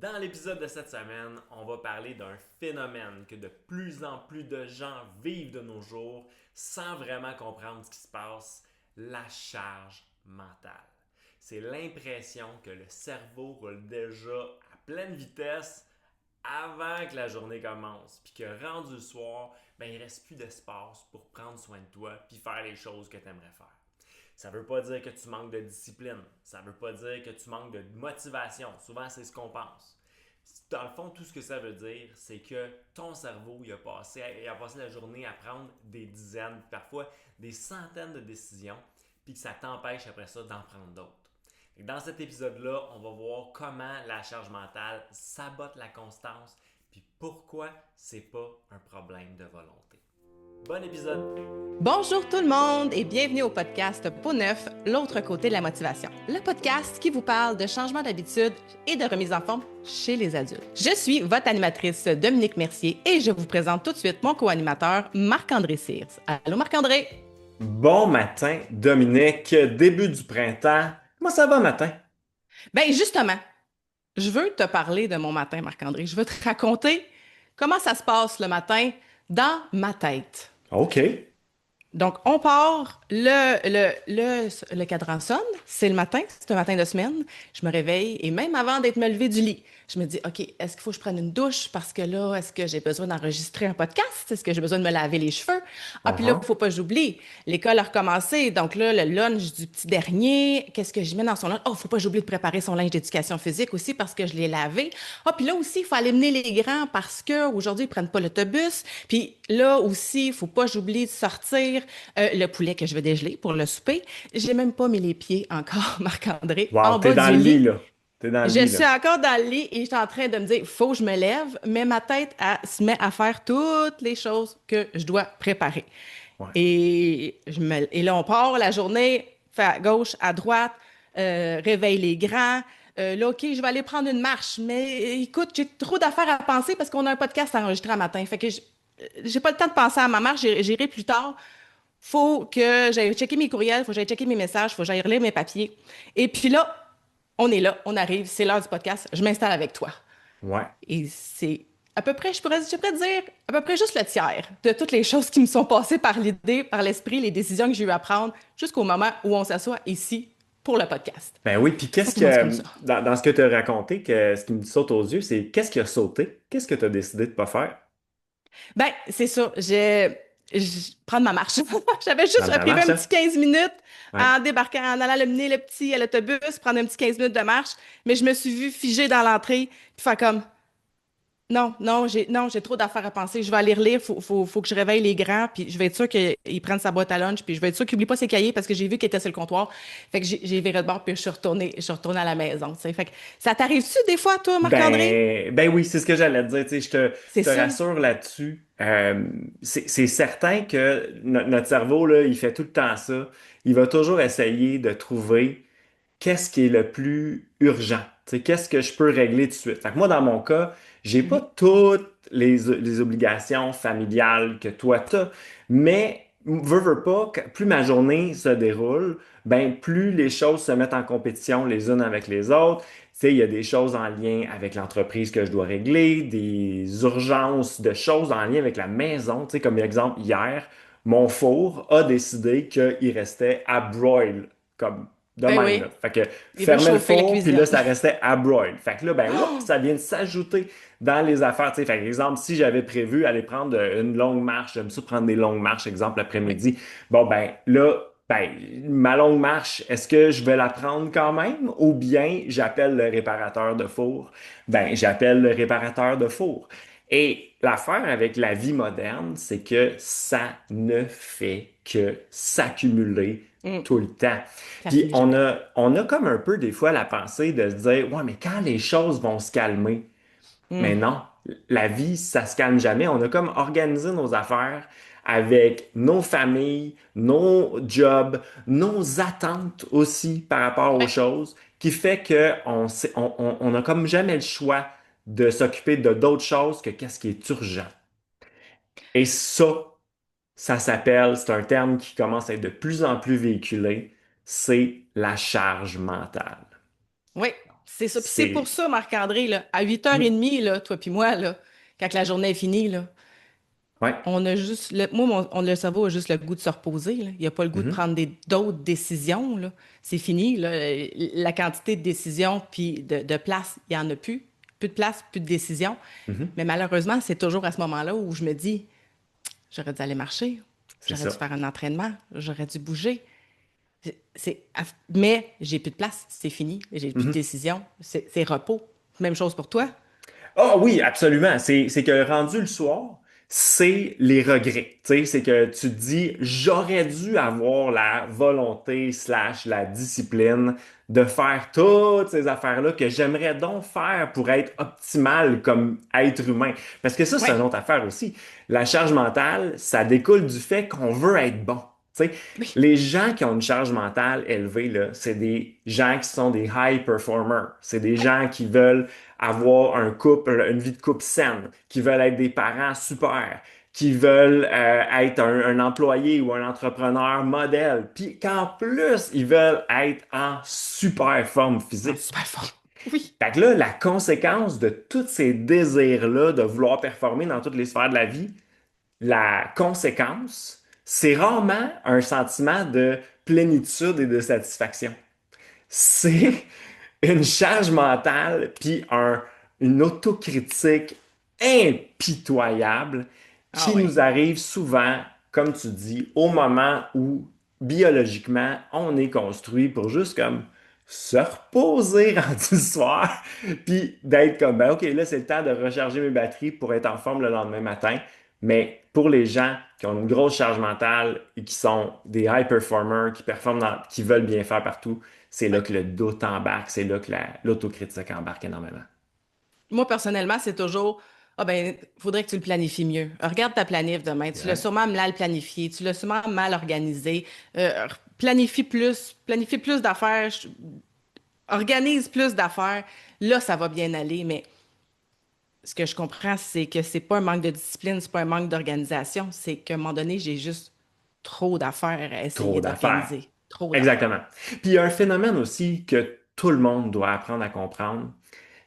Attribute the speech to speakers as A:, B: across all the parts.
A: Dans l'épisode de cette semaine, on va parler d'un phénomène que de plus en plus de gens vivent de nos jours sans vraiment comprendre ce qui se passe, la charge mentale. C'est l'impression que le cerveau roule déjà à pleine vitesse avant que la journée commence, puis que rendu le soir, il ne reste plus d'espace pour prendre soin de toi puis faire les choses que tu aimerais faire. Ça ne veut pas dire que tu manques de discipline. Ça ne veut pas dire que tu manques de motivation. Souvent, c'est ce qu'on pense. Dans le fond, tout ce que ça veut dire, c'est que ton cerveau il a passé la journée à prendre des dizaines, parfois des centaines de décisions, puis que ça t'empêche après ça d'en prendre d'autres. Dans cet épisode-là, on va voir comment la charge mentale sabote la constance, puis pourquoi c'est pas un problème de volonté. Bon épisode!
B: Bonjour tout le monde et bienvenue au podcast Peau Neuf, l'autre côté de la motivation. Le podcast qui vous parle de changement d'habitude et de remise en forme chez les adultes. Je suis votre animatrice Dominique Mercier et je vous présente tout de suite mon co-animateur Marc-André Sears. Allô Marc-André?
A: Bon matin, Dominique, début du printemps. Comment ça va, matin?
B: Ben justement, je veux te parler de mon matin Marc-André. Je veux te raconter comment ça se passe le matin dans ma tête.
A: OK.
B: Donc, on part, le cadran sonne, c'est le matin, c'est un matin de semaine. Je me réveille et même avant d'être me lever du lit, je me dis, OK, est-ce qu'il faut que je prenne une douche parce que là, est-ce que j'ai besoin d'enregistrer un podcast? Est-ce que j'ai besoin de me laver les cheveux? Ah, puis là, il
A: Uh-huh.
B: faut pas que j'oublie. L'école a recommencé. Donc là, le lunch du petit dernier, qu'est-ce que je mets dans son lunch? Oh, faut pas que j'oublie de préparer son linge d'éducation physique aussi parce que je l'ai lavé. Ah, puis là aussi, il faut aller mener les grands parce que aujourd'hui ils prennent pas l'autobus. Puis là aussi, il faut pas que j'oublie de sortir le poulet que je vais dégeler pour le souper. J'ai même pas mis les pieds encore, Marc-André,
A: Wow,
B: en
A: t'es
B: bas
A: dans
B: du
A: le lit,
B: lit.
A: là. T'es dans le
B: Je
A: lit, là.
B: suis encore dans le lit et je suis en train de me dire, faut que je me lève, mais ma tête se met à faire toutes les choses que je dois préparer.
A: Ouais.
B: Et là, on part la journée, fait à gauche, à droite, réveille les grands. Là, OK, je vais aller prendre une marche, mais écoute, j'ai trop d'affaires à penser parce qu'on a un podcast à enregistrer un matin. Fait que j'ai pas le temps de penser à ma marche, j'irai plus tard. Faut que j'aille checker mes courriels, faut que j'aille checker mes messages, faut que j'aille relire mes papiers. Et puis là, on arrive, c'est l'heure du podcast, je m'installe avec toi.
A: Ouais.
B: Et c'est à peu près, je pourrais dire, à peu près juste le tiers de toutes les choses qui me sont passées par l'idée, par l'esprit, les décisions que j'ai eu à prendre jusqu'au moment où on s'assoit ici pour le podcast.
A: Ben oui, puis
B: Ça
A: qu'est-ce
B: commence comme
A: que,
B: ça.
A: dans ce que tu as raconté, ce qui me saute aux yeux, c'est qu'est-ce qui a sauté? Qu'est-ce que tu as décidé de pas faire?
B: Ben, c'est ça. Prendre ma marche. J'avais juste
A: Prendre ta
B: prévu
A: marche,
B: un
A: hein?
B: petit 15 minutes
A: Ouais.
B: en débarquant, en allant le mener le petit à l'autobus, prendre un petit 15 minutes de marche. Mais je me suis vue figée dans l'entrée, puis faire comme, non, j'ai trop d'affaires à penser. Je vais aller relire. Faut que je réveille les grands. Puis je vais être sûre qu'ils prennent sa boîte à lunch. Puis je vais être sûre qu'ils n'oublient pas ses cahiers parce que j'ai vu qu'il était sur le comptoir. Fait que j'ai viré de bord. Puis je suis retournée à la maison. Tu sais. Fait que ça t'arrive-tu des fois, toi, Marc-André?
A: Ben oui, c'est ce que j'allais te dire. Tu sais, je
B: C'est
A: te
B: ça.
A: rassure là-dessus. C'est certain que notre cerveau, là, il fait tout le temps ça. Il va toujours essayer de trouver qu'est-ce qui est le plus urgent? Tu sais, qu'est-ce que je peux régler tout de suite? Fait que moi, dans mon cas, j'ai pas
B: Mhm.
A: toutes les obligations familiales que toi t'as, mais veux pas, plus ma journée se déroule, ben plus les choses se mettent en compétition les unes avec les autres. Tu sais, il y a des choses en lien avec l'entreprise que je dois régler, des urgences de choses en lien avec la maison. Tu sais, comme exemple, hier, mon four a décidé qu'il restait à broil, comme de
B: Ben
A: même, là.
B: oui.
A: Fait que
B: Il veut
A: fermait le
B: chauffer la
A: four, puis là,
B: cuisine.
A: ça restait à broil. Fait que là, ben, oups,
B: Oh!
A: ça vient de s'ajouter dans les affaires. Tu sais, fait que, exemple, si j'avais prévu aller prendre une longue marche, j'aime ça prendre des longues marches, exemple,
B: Oui.
A: l'après-midi. Bon, ben, là, ben, ma longue marche, est-ce que je vais la prendre quand même ou bien j'appelle le réparateur de four? Ben, j'appelle le réparateur de four. Et l'affaire avec la vie moderne, c'est que ça ne fait que s'accumuler
B: Mm.
A: tout le temps.
B: Ça
A: Puis
B: finit
A: on
B: jamais.
A: a, on a comme un peu des fois la pensée de se dire, ouais, mais quand les choses vont se calmer, mais
B: Mm.
A: non, la vie, ça se calme jamais. On a comme organisé nos affaires avec nos familles, nos jobs, nos attentes aussi par rapport aux
B: Ouais.
A: choses, qui fait que on a comme jamais le choix de s'occuper de d'autres choses que qu'est-ce qui est urgent. Et ça s'appelle, c'est un terme qui commence à être de plus en plus véhiculé, c'est la charge mentale.
B: Oui. c'est ça. Puis c'est
A: C'est...
B: pour ça, Marc-André, là, à
A: Mhm.
B: 8h30, là, toi puis moi, là, quand la journée est finie, là,
A: Ouais.
B: on a juste le cerveau a juste le goût de se reposer, là. Il n'a pas le goût de
A: Mhm.
B: prendre d'autres décisions, là. C'est fini, là. La quantité de décisions puis de place, il n'y en a plus. Plus de place, plus de décisions.
A: Mhm.
B: Mais malheureusement, c'est toujours à ce moment-là où je me dis, j'aurais dû aller marcher,
A: C'est
B: j'aurais dû
A: ça.
B: faire un entraînement, j'aurais dû bouger. Mais j'ai plus de place, c'est fini, j'ai plus de
A: Mhm.
B: décision, c'est repos. Même chose pour toi.
A: Ah oui, absolument. C'est que rendu le soir, c'est les regrets. Tu sais, c'est que tu te dis, j'aurais dû avoir la volonté slash la discipline de faire toutes ces affaires-là que j'aimerais donc faire pour être optimal comme être humain. Parce que ça, c'est
B: Ouais,
A: une autre affaire aussi. La charge mentale, ça découle du fait qu'on veut être bon. Tu sais,
B: oui,
A: les gens qui ont une charge mentale élevée, là, c'est des gens qui sont des high performers. C'est des gens qui veulent avoir un couple, une vie de couple saine, qui veulent être des parents super, qui veulent être un employé ou un entrepreneur modèle, puis qu'en plus, ils veulent être en super forme
B: ah,
A: physique.
B: super fort. Oui.
A: Fait que là, la conséquence de tous ces désirs-là de vouloir performer dans toutes les sphères de la vie, la conséquence, c'est rarement un sentiment de plénitude et de satisfaction. C'est
B: Non.
A: une charge mentale puis une autocritique impitoyable
B: Ah
A: qui
B: oui.
A: nous arrive souvent, comme tu dis, au moment où biologiquement on est construit pour juste comme se reposer rendu le soir puis d'être comme ben OK, là c'est le temps de recharger mes batteries pour être en forme le lendemain matin. Mais pour les gens qui ont une grosse charge mentale et qui sont des high performers, qui performent qui veulent bien faire partout, c'est là
B: Ouais.
A: que le doute embarque, c'est là que l'autocritique embarque énormément.
B: Moi, personnellement, c'est toujours, ah ben, faudrait que tu le planifies mieux. Regarde ta planif demain. Tu l'as
A: Ouais.
B: sûrement mal planifié, tu l'as sûrement mal organisé. Planifie plus d'affaires, organise plus d'affaires. Là, ça va bien aller. Mais ce que je comprends, c'est que c'est pas un manque de discipline, c'est pas un manque d'organisation. C'est qu'à un moment donné, j'ai juste trop d'affaires à
A: Trop
B: essayer
A: d'affaires.
B: d'organiser. Trop d'affaires.
A: Exactement. Puis il y a un phénomène aussi que tout le monde doit apprendre à comprendre,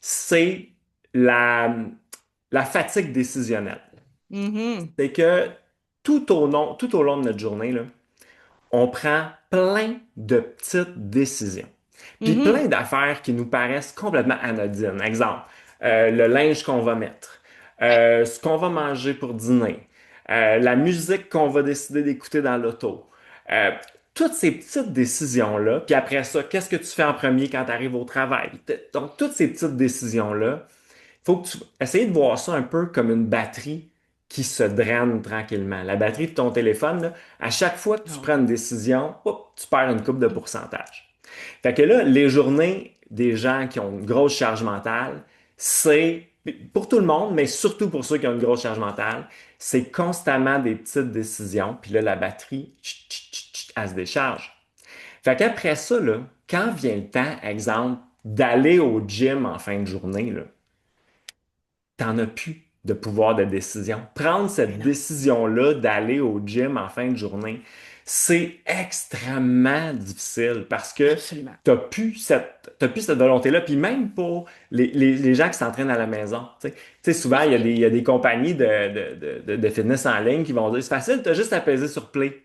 A: c'est la, la fatigue décisionnelle.
B: Mhm.
A: C'est que tout au long de notre journée, là, on prend plein de petites décisions. Puis plein
B: Mhm.
A: d'affaires qui nous paraissent complètement anodines. Exemple, le linge qu'on va mettre,
B: Ouais.
A: ce qu'on va manger pour dîner, la musique qu'on va décider d'écouter dans l'auto. Euh, toutes ces petites décisions-là, puis après ça, qu'est-ce que tu fais en premier quand tu arrives au travail? Donc, toutes ces petites décisions-là, il faut que tu essayes de voir ça un peu comme une batterie qui se draine tranquillement. La batterie de ton téléphone, là, à chaque fois que tu
B: Ah
A: prends
B: oui.
A: une décision, hop, tu perds une coupe de pourcentage. Fait que là, les journées des gens qui ont une grosse charge mentale, c'est pour tout le monde, mais surtout pour ceux qui ont une grosse charge mentale, c'est constamment des petites décisions. Puis là, la batterie, elle se décharge. Fait qu'après ça, là, quand vient le temps, exemple, d'aller au gym en fin de journée, là, t'en as plus de pouvoir de décision. Prendre
B: Mais
A: cette
B: non,
A: décision-là d'aller au gym en fin de journée, c'est extrêmement difficile parce que
B: absolument.
A: t'as plus cette volonté-là. Puis même pour les gens qui s'entraînent à la maison, tu sais, souvent,
B: Oui.
A: il y a des compagnies de fitness en ligne qui vont dire, c'est facile, t'as juste à peser sur play.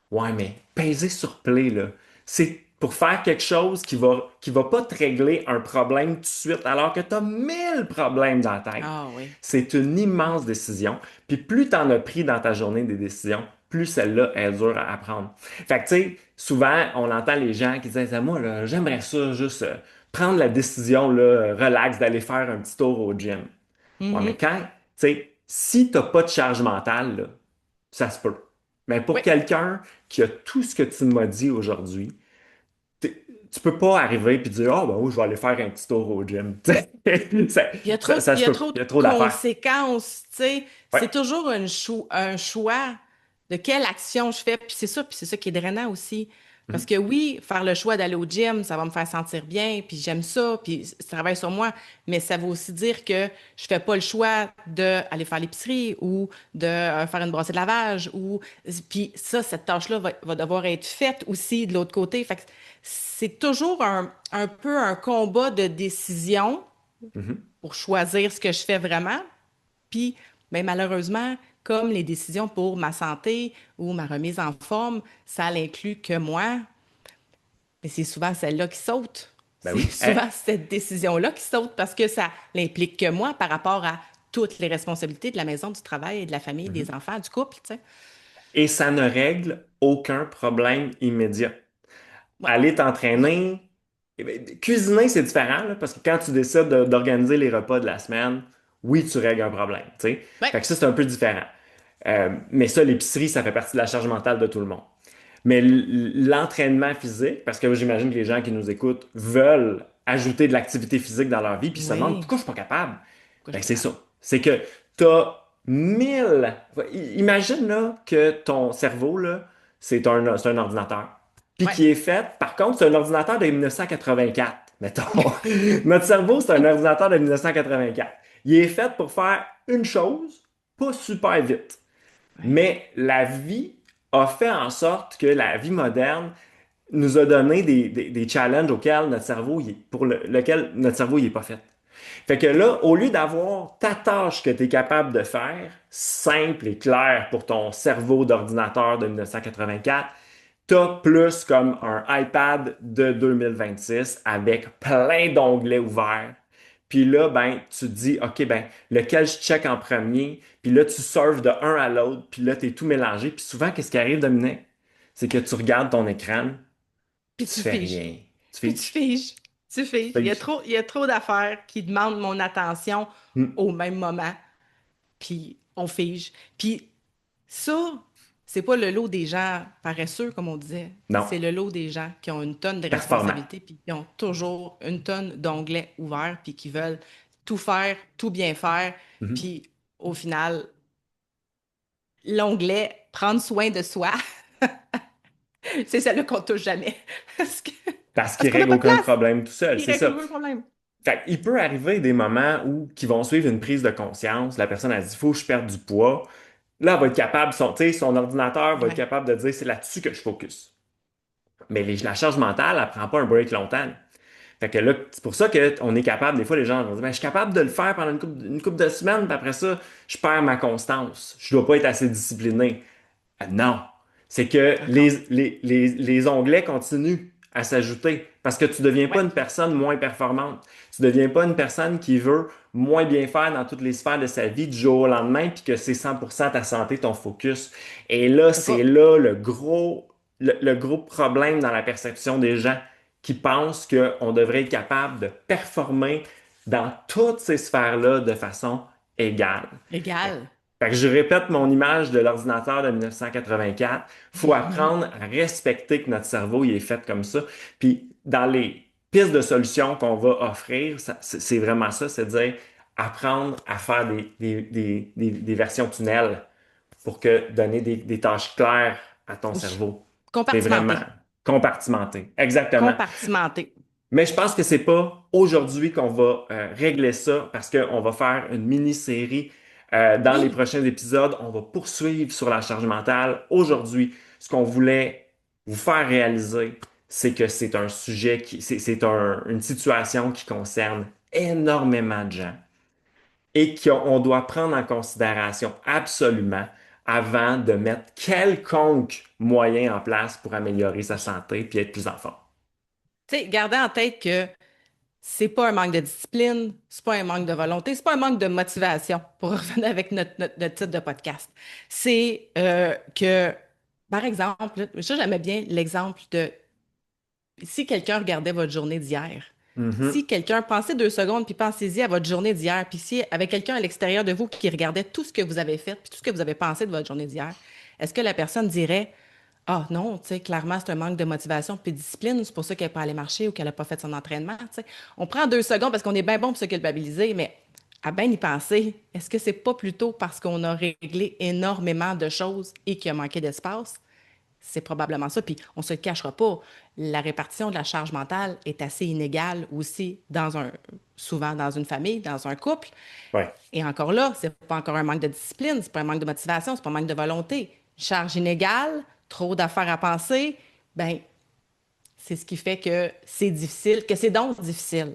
A: Ouais, mais peser sur play, là, c'est pour faire quelque chose qui va pas te régler un problème tout de suite, alors que tu as 1000 problèmes dans la tête.
B: Ah oui.
A: C'est une immense décision. Puis plus tu en as pris dans ta journée des décisions, plus celle-là est dure à prendre. Fait que, tu sais, souvent, on entend les gens qui disent, ah, moi, là, j'aimerais ça juste prendre la décision, là, relax, d'aller faire un petit tour au gym. Ouais, mais
B: Mhm.
A: quand, tu sais, si t'as pas de charge mentale, là, ça se peut. Mais pour
B: Oui.
A: quelqu'un qui a tout ce que tu m'as dit aujourd'hui, tu peux pas arriver et dire, ah, ben oui, je vais aller faire un petit tour au gym. Ça
B: Il y
A: se
B: a
A: peut.
B: trop
A: Il
B: de
A: y a trop d'affaires.
B: conséquences, tu sais.
A: Ouais.
B: C'est toujours un choix de quelle action je fais. Puis c'est ça qui est drainant aussi. Parce que oui, faire le choix d'aller au gym, ça va me faire sentir bien, puis j'aime ça, puis ça travaille sur moi, mais ça veut aussi dire que je fais pas le choix d'aller faire l'épicerie ou de faire une brassée de lavage ou puis ça, cette tâche-là va devoir être faite aussi de l'autre côté. Fait que c'est toujours un peu un combat de décision
A: Mhm.
B: pour choisir ce que je fais vraiment. Puis, ben, malheureusement, comme les décisions pour ma santé ou ma remise en forme, ça l'inclut que moi, mais c'est souvent celle-là qui saute.
A: Ben
B: C'est
A: oui.
B: souvent cette décision-là qui saute parce que ça n'implique que moi par rapport à toutes les responsabilités de la maison, du travail, de la famille, des
A: Mhm.
B: enfants, du couple, tu sais.
A: Et ça ne règle aucun problème immédiat.
B: Ouais.
A: Aller t'entraîner, eh bien, cuisiner, c'est différent, là, parce que quand tu décides d'organiser les repas de la semaine, oui, tu règles un problème, tu sais.
B: Ouais.
A: Fait que ça, c'est un peu différent. Mais ça, l'épicerie, ça fait partie de la charge mentale de tout le monde. Mais l'entraînement physique, parce que j'imagine que les gens qui nous écoutent veulent ajouter de l'activité physique dans leur vie, puis ils se demandent
B: Oui.
A: pourquoi je suis pas capable.
B: Pourquoi je
A: Ben,
B: suis
A: c'est
B: pas
A: ça.
B: capable?
A: C'est que tu as 1000. Imagine là, que ton cerveau, là, c'est un ordinateur. Puis
B: Ouais.
A: qui est fait, par contre, c'est un ordinateur de 1984, mettons. Notre cerveau, c'est un ordinateur de 1984. Il est fait pour faire une chose, pas super vite.
B: Ouais.
A: Mais la vie a fait en sorte que la vie moderne nous a donné des challenges auxquels notre cerveau, pour lequel notre cerveau il est pas fait. Fait que là, au lieu d'avoir ta tâche que tu es capable de faire, simple et claire pour ton cerveau d'ordinateur de 1984, tu as plus comme un iPad de 2026 avec plein d'onglets ouverts. Puis là, ben, tu te dis, OK, ben, lequel je check en premier? Puis là, tu surfes de un à l'autre, puis là, tu es tout mélangé. Puis souvent, qu'est-ce qui arrive, Dominique? C'est que tu regardes ton écran, puis
B: Puis
A: tu
B: tu
A: fais
B: figes.
A: rien. Tu
B: Puis tu
A: fiches.
B: figes. Tu
A: Tu
B: figes.
A: fiches.
B: Il y a trop d'affaires qui demandent mon attention
A: Hmm.
B: au même moment. Puis on fige. Puis ça, c'est pas le lot des gens paresseux, comme on disait.
A: Non.
B: C'est le lot des gens qui ont une tonne de
A: Performant.
B: responsabilités, puis qui ont toujours une tonne d'onglets ouverts, puis qui veulent tout faire, tout bien faire.
A: Mhm.
B: Puis au final, l'onglet prendre soin de soi, c'est celle-là qu'on touche jamais. Parce que-
A: Parce
B: parce
A: qu'il
B: qu'on n'a
A: règle
B: pas de
A: aucun
B: place.
A: problème tout seul,
B: Il
A: c'est
B: règle
A: ça.
B: aucun problème.
A: Fait il peut arriver des moments où qui vont suivre une prise de conscience. La personne a dit, il faut que je perde du poids. Là, elle va être capable, tu sais, son ordinateur va être
B: Ouais.
A: capable de dire, c'est là-dessus que je focus. Mais la charge mentale, elle prend pas un break longtemps. Fait que là, c'est pour ça qu'on est capable, des fois, les gens vont dire, ben, je suis capable de le faire pendant une couple de semaines, puis après ça, je perds ma constance. Je dois pas être assez discipliné. Non. C'est que
B: Encore.
A: les onglets continuent à s'ajouter parce que tu ne deviens pas
B: Ouais.
A: une personne moins performante. Tu ne deviens pas une personne qui veut moins bien faire dans toutes les sphères de sa vie du jour au lendemain puis que c'est 100% ta santé, ton focus. Et là,
B: T'as
A: c'est
B: pas.
A: là le gros problème dans la perception des gens qui pensent qu'on devrait être capable de performer dans toutes ces sphères-là de façon égale.
B: Égal.
A: Fait que je répète mon image de l'ordinateur de 1984. Faut apprendre à respecter que notre cerveau il est fait comme ça. Puis dans les pistes de solutions qu'on va offrir, c'est vraiment ça, c'est dire apprendre à faire des versions tunnels pour que donner des tâches claires à ton
B: Oui.
A: cerveau. C'est vraiment
B: Compartimenté.
A: compartimenté. Exactement.
B: Compartimenté.
A: Mais je pense que c'est pas aujourd'hui qu'on va régler ça parce qu'on va faire une mini-série dans les
B: Oui.
A: prochains épisodes. On va poursuivre sur la charge mentale. Aujourd'hui, ce qu'on voulait vous faire réaliser, c'est que c'est un sujet une situation qui concerne énormément de gens et qu'on doit prendre en considération absolument avant de mettre quelconque moyen en place pour améliorer sa
B: Oui.
A: santé puis être plus en forme.
B: Tu sais, gardez en tête que c'est pas un manque de discipline, c'est pas un manque de volonté, c'est pas un manque de motivation, pour revenir avec notre titre de podcast. C'est que, par exemple, ça, j'aimais bien l'exemple de si quelqu'un regardait votre journée d'hier,
A: Mhm.
B: si quelqu'un pensait 2 secondes, puis pensez-y à votre journée d'hier, puis si avec quelqu'un à l'extérieur de vous qui regardait tout ce que vous avez fait, puis tout ce que vous avez pensé de votre journée d'hier, est-ce que la personne dirait, ah non, tu sais, clairement, c'est un manque de motivation puis de discipline, c'est pour ça qu'elle n'est pas allée marcher ou qu'elle n'a pas fait son entraînement, tu sais. On prend 2 secondes parce qu'on est bien bon pour se culpabiliser, mais à bien y penser, est-ce que c'est pas plutôt parce qu'on a réglé énormément de choses et qu'il a manqué d'espace? c'est probablement ça. Puis on ne se le cachera pas, la répartition de la charge mentale est assez inégale aussi souvent dans une famille, dans un couple.
A: Ouais.
B: Et encore là, c'est pas encore un manque de discipline, c'est pas un manque de motivation, c'est pas un manque de volonté. Charge inégale, trop d'affaires à penser, ben c'est ce qui fait que c'est difficile, que c'est donc difficile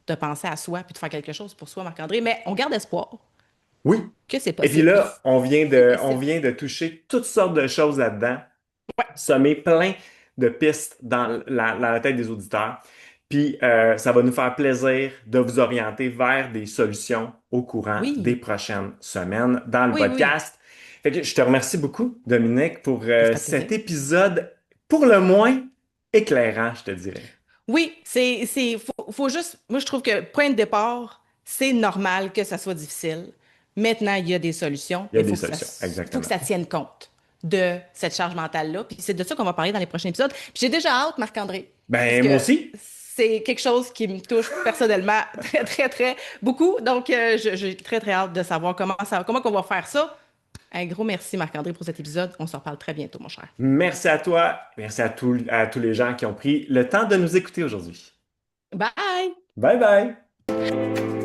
B: de penser à soi puis de faire quelque chose pour soi, Marc-André. Mais on garde espoir
A: Oui.
B: que c'est
A: Et puis
B: possible.
A: là,
B: C'est
A: on
B: possible.
A: vient de toucher toutes sortes de choses là-dedans, semer plein de pistes dans la tête des auditeurs. Puis ça va nous faire plaisir de vous orienter vers des solutions au courant des
B: Oui,
A: prochaines semaines dans le
B: oui, oui.
A: podcast. Fait que je te remercie beaucoup, Dominique, pour
B: Ça fait
A: cet
B: plaisir.
A: épisode pour le moins éclairant, je te dirais.
B: Oui, faut juste, moi je trouve que point de départ, c'est normal que ça soit difficile. Maintenant, il y a des solutions,
A: Il y
B: mais
A: a des solutions,
B: il faut que
A: exactement.
B: ça tienne compte de cette charge mentale-là. Puis c'est de ça qu'on va parler dans les prochains épisodes. Puis j'ai déjà hâte, Marc-André, parce
A: Ben, moi
B: que
A: aussi.
B: c'est quelque chose qui me touche personnellement très, très, très beaucoup. Donc, j'ai très, très hâte de savoir comment on va faire ça. Un gros merci, Marc-André, pour cet épisode. On se reparle très bientôt, mon cher.
A: Merci à toi. Merci à tous les gens qui ont pris le temps de nous écouter aujourd'hui.
B: Bye!
A: Bye bye.